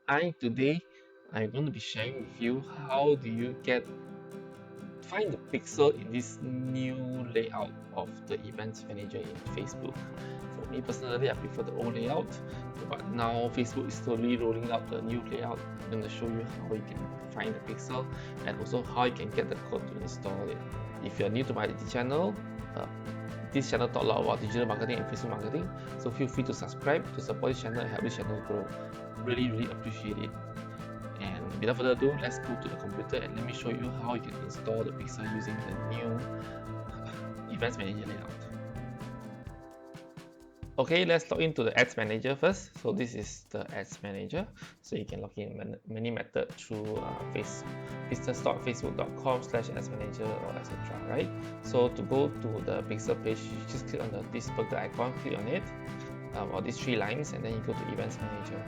Today I'm going to be sharing with you how do you find the pixel in this new layout of the Events Manager in Facebook. For me personally, I prefer the old layout, but now Facebook is slowly rolling out the new layout. I'm going to show you how you can find the pixel and also how you can get the code to install it. If you're new to my channel, uh, this channel talk a lot about digital marketing and Facebook marketing, so feel free to subscribe to support this channel and help this channel grow. Really appreciate it. And without further ado, let's go to the computer and let me show you how you can install the pixel using the new Events Manager layout. Okay, let's log into the Ads Manager first. So this is the Ads Manager. So you can log in many methods through business.facebook.com/adsmanager or etc. Right? So to go to the pixel page, you just click on this burger icon, click on it, or these three lines, and then you go to Events Manager.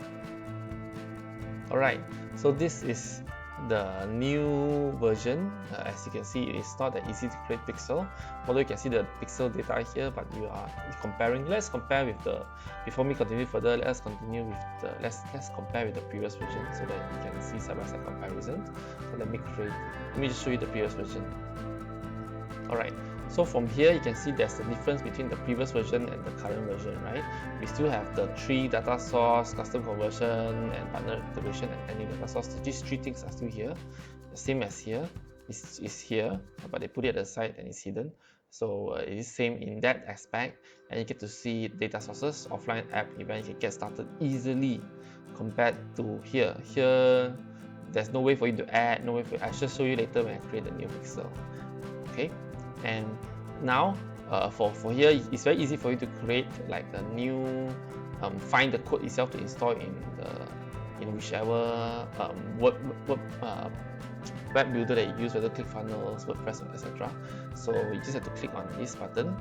Alright, so this is the new version. As you can see, it is not that easy to create pixel. Although you can see the pixel data here, but you are comparing. Let's compare with the, before we continue further, let's compare with the previous version so that you can see side-by-side comparison. So let me just show you the previous version. Alright, so from here you can see there's the difference between the previous version and the current version, right? We still have the 3 data source, custom conversion, and partner integration and any data source. These 3 things are still here. The same as here is here, but they put it at the side and it's hidden. So it is same in that aspect, and you get to see data sources, offline app event. You can get started easily compared to here. Here, there's no way for you to add, no way for I shall show you later when I create the new pixel. Okay. And now for here, it's very easy for you to create like a new find the code itself to install in whichever web builder that you use, whether ClickFunnels, WordPress, etc. So you just have to click on this button,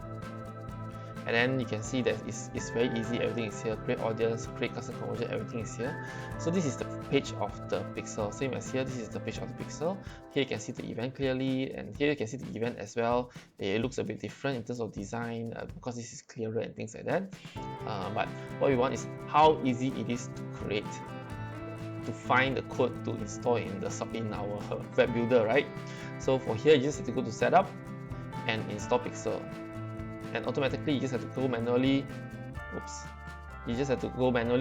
and then you can see that it's very easy. Everything is here. Create audience, create custom conversion, everything is here. So this is the page of the pixel, same as here. This is the page of the pixel. Here you can see the event clearly, and here you can see the event as well. It looks a bit different in terms of design because this is clearer and things like that. But what we want is how easy it is to create, to find the code to install in our web builder, right? So for here, you just have to go to setup and install pixel. And automatically you just have to go manually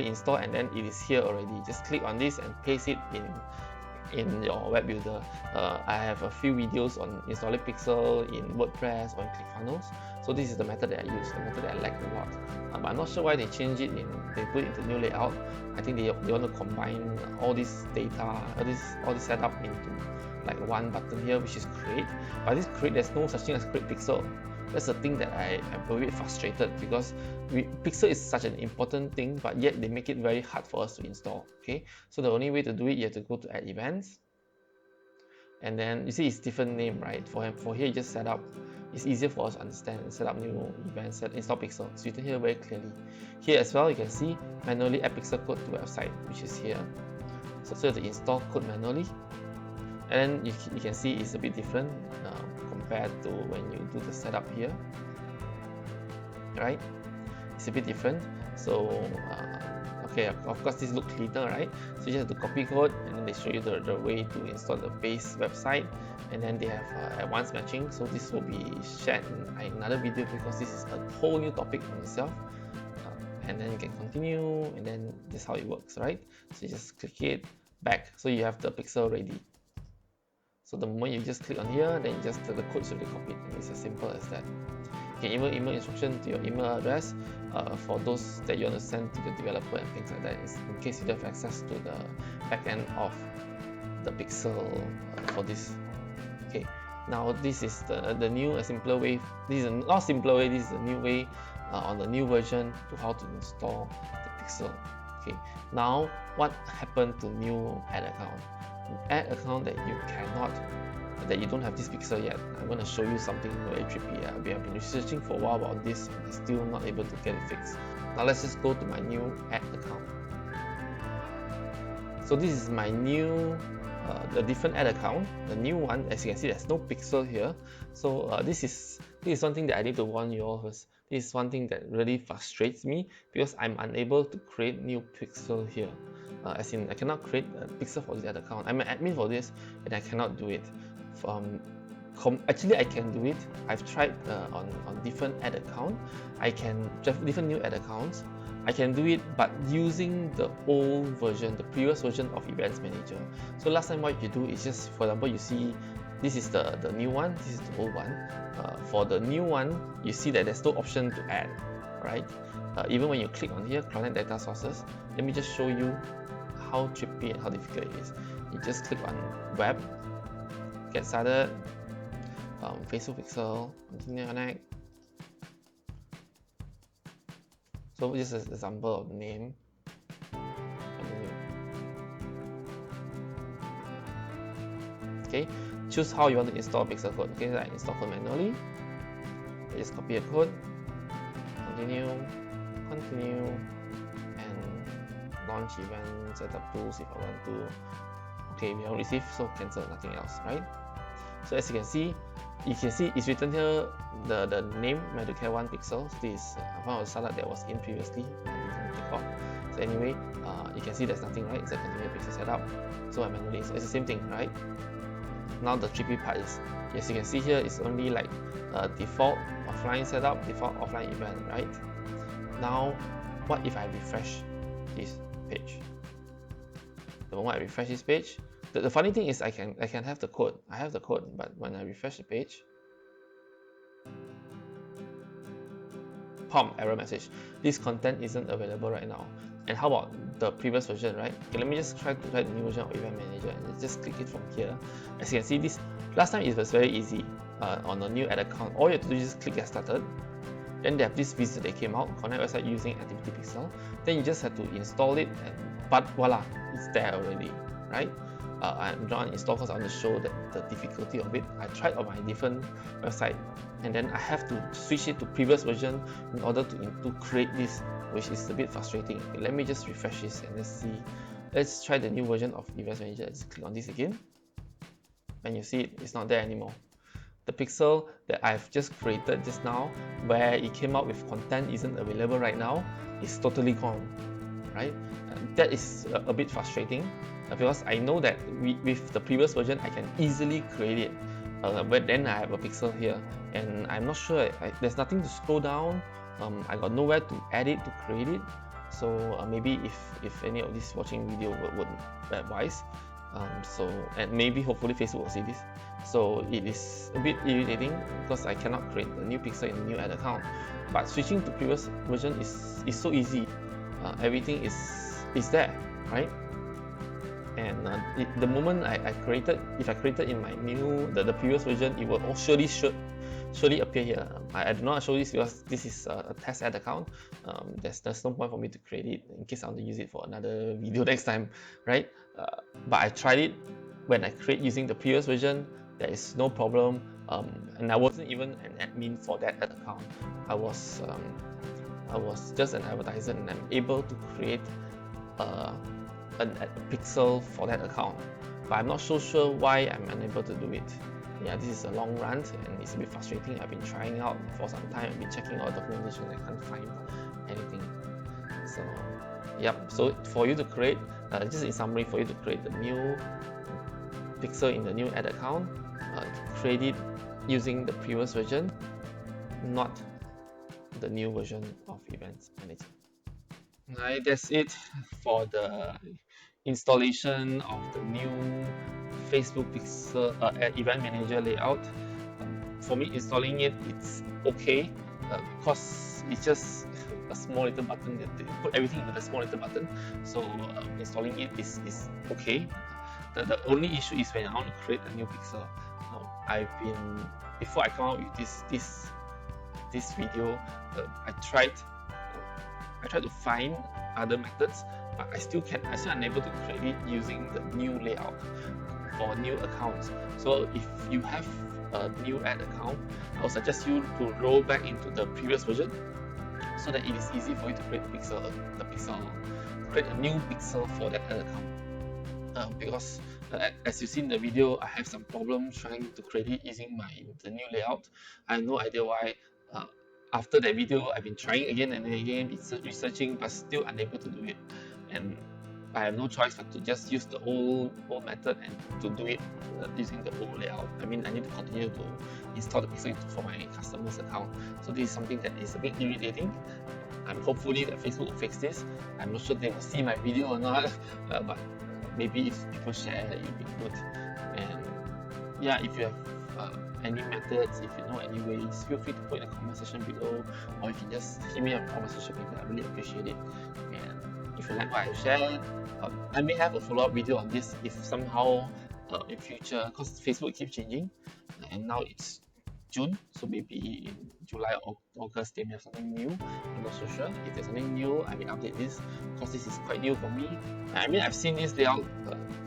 install, and then it is here already. Just click on this and paste it in your web builder. I have a few videos on installing pixel in WordPress or in ClickFunnels, so this is the method that I use, the method that I like a lot. But I'm not sure why they changed it, they put it into new layout. I think they want to combine all this data, all this setup into like one button here, which is create. But this create, there's no such thing as create pixel. That's the thing that I'm a bit frustrated, because pixel is such an important thing, but yet they make it very hard for us to install. Okay, so the only way to do it, you have to go to add events, and then you see it's different name, right? For here, you just set up. It's easier for us to understand and set up new events, install pixel. So you can hear very clearly. Here as well, you can see manually add pixel code to website, which is here. So you have to install code manually, and then you can see it's a bit different compared to when you do the setup here, right? It's a bit different. So okay, of course this looks cleaner, right? So you just have to copy code, and then they show you the way to install the base website, and then they have advanced matching. So this will be shared in another video, because this is a whole new topic on itself. And then you can continue, and then this is how it works, right? So you just click it back, so you have the pixel ready. So the moment you just click on here, then you just the code should be copied, and it's as simple as that. You can email instruction to your email address for those that you want to send to the developer and things like that, in case you don't have access to the backend of the pixel for this. Okay, now this is the new simpler way. This is not simpler way. This is a new way on the new version to how to install the pixel. Okay, now what happened to new ad account? Ad account that you don't have this pixel yet. I'm going to show you something very trippy. We have been researching for a while about this, and I'm still not able to get it fixed. Now let's just go to my new ad account. So this is my new the different ad account, the new one. As you can see, there's no pixel here. So this is something that I need to warn you all first. This is one thing that really frustrates me, because I'm unable to create new pixel here. as in I cannot create a pixel for this ad account. I'm an admin for this, and I cannot do it. Actually, I can do it. I've tried on different ad account. I can different new ad accounts. I can do it, but using the old version, the previous version of Events Manager. So last time what you do is just, for example, you see this is the new one, this is the old one. For the new one, you see that there's no option to add, right? Even when you click on here, Cloudnet Data Sources, let me just show you how trippy and how difficult it is. You just click on Web, Get Started, Facebook Pixel, Continue Connect. So this is an example of name. Okay, choose how you want to install pixel code. Okay, like install code manually. I just copy a code, continue, and launch event setup tools if I want to. Okay, we haven't received, so cancel, nothing else, right? So as you can see it's written here the name Medicare 1 pixel. So this is one of the startup that was in previously. I didn't take off. So anyway, you can see there's nothing, right? It's a continue pixel setup. So I manually, so it's the same thing, right? Now the tricky part is, as you can see here, it's only like default offline setup, default offline event, right? Now, what if I refresh this page? The moment I refresh this page, the funny thing is I can have the code. I have the code, but when I refresh the page, POM, error message. This content isn't available right now. And how about the previous version, right? Okay, let me just try the new version of Event Manager and just click it from here. As you can see, this last time it was very easy on a new ad account. All you have to do is just click Get Started. Then they have this wizard that came out, connect website using Activity Pixel. Then you just have to install it, but voila, it's there already, right? I'm not install because I want to show the difficulty of it. I tried on my different website, and then I have to switch it to previous version in order to create this, which is a bit frustrating. Okay, let me just refresh this and let's see. Let's try the new version of Events Manager. Let's click on this again, and you see it's not there anymore. The pixel that I've just created just now, where it came out with content isn't available right now, is totally gone, right? That is a bit frustrating because I know that with the previous version I can easily create it, but then I have a pixel here and I'm not sure, there's nothing to scroll down. I got nowhere to add it, to create it. So maybe if any of this watching video would advise, and maybe hopefully Facebook will see this. So it is a bit irritating because I cannot create a new pixel in a new ad account, but switching to previous version is so easy. Everything is there, right? And the moment I created, if I created in my new the previous version, it will surely appear here. I do not show this because this is a test ad account. There's no point for me to create it in case I want to use it for another video next time, right? But I tried it when I create using the previous version. There is no problem, and I wasn't even an admin for that ad account. I was just an advertiser, and I'm able to create a pixel for that account. But I'm not so sure why I'm unable to do it. Yeah, this is a long rant and it's a bit frustrating. I've been trying out for some time. I've been checking out documentation. I can't find anything. So, yep. So for you to create, just in summary, for you to create the new pixel in the new ad account, create it using the previous version, not the new version of Events Manager. Right, that's it for the installation of the new Facebook Pixel Event Manager layout. For me, installing it's okay because it's just a small little button that they put everything in a small little button. So installing it is okay. The only issue is when I want to create a new pixel. Before I come out with this video, I tried to find other methods, but I still unable to create it using the new layout for new accounts. So if you have a new ad account, I would suggest you to roll back into the previous version so that it is easy for you to create create a new pixel for that ad account. Because as you see in the video, I have some problems trying to create it using the new layout. I have no idea why. After that video, I've been trying again and again, researching, but still unable to do it. And I have no choice but to just use the old method and to do it using the old layout. I mean, I need to continue to install the pixel for my customer's account. So this is something that is a bit irritating. I'm hopefully that Facebook will fix this. I'm not sure they will see my video or not, but maybe if people share, it will be good. And yeah, if you have any methods, if you know any ways, feel free to put in the comment section below, or you can just hit me on the comment section below. I really appreciate it. And if you like what I shared, I may have a follow-up video on this if somehow in future, because Facebook keeps changing, and now it's June, so maybe in July or August they may have something new. I'm not so sure. If there's something new, I may update this, because this is quite new for me. I mean, I've seen this layout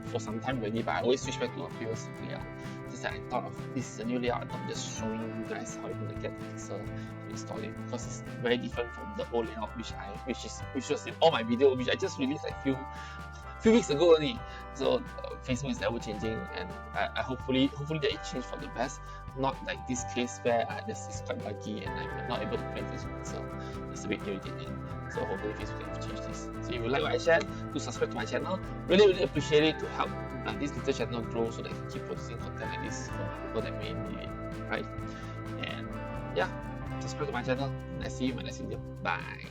for some time already, but I always switch back to a previous layout. Just that I thought of this is a new layout, I'm just showing you guys how you're gonna get the pixel to install it, because it's very different from the old layout which was in all my video, which I just released like few weeks ago only. So Facebook is ever changing, and I hopefully that it changed for the best. Not like this case where this is quite buggy and I'm not able to play Facebook, so it's a bit irritating. So hopefully Facebook can change this. So if you like what I shared, do subscribe to my channel. Really appreciate it to help this little channel grow so that I can keep producing content like this for people that may need it, right? And yeah, subscribe to my channel, and I see you in my next video. Bye.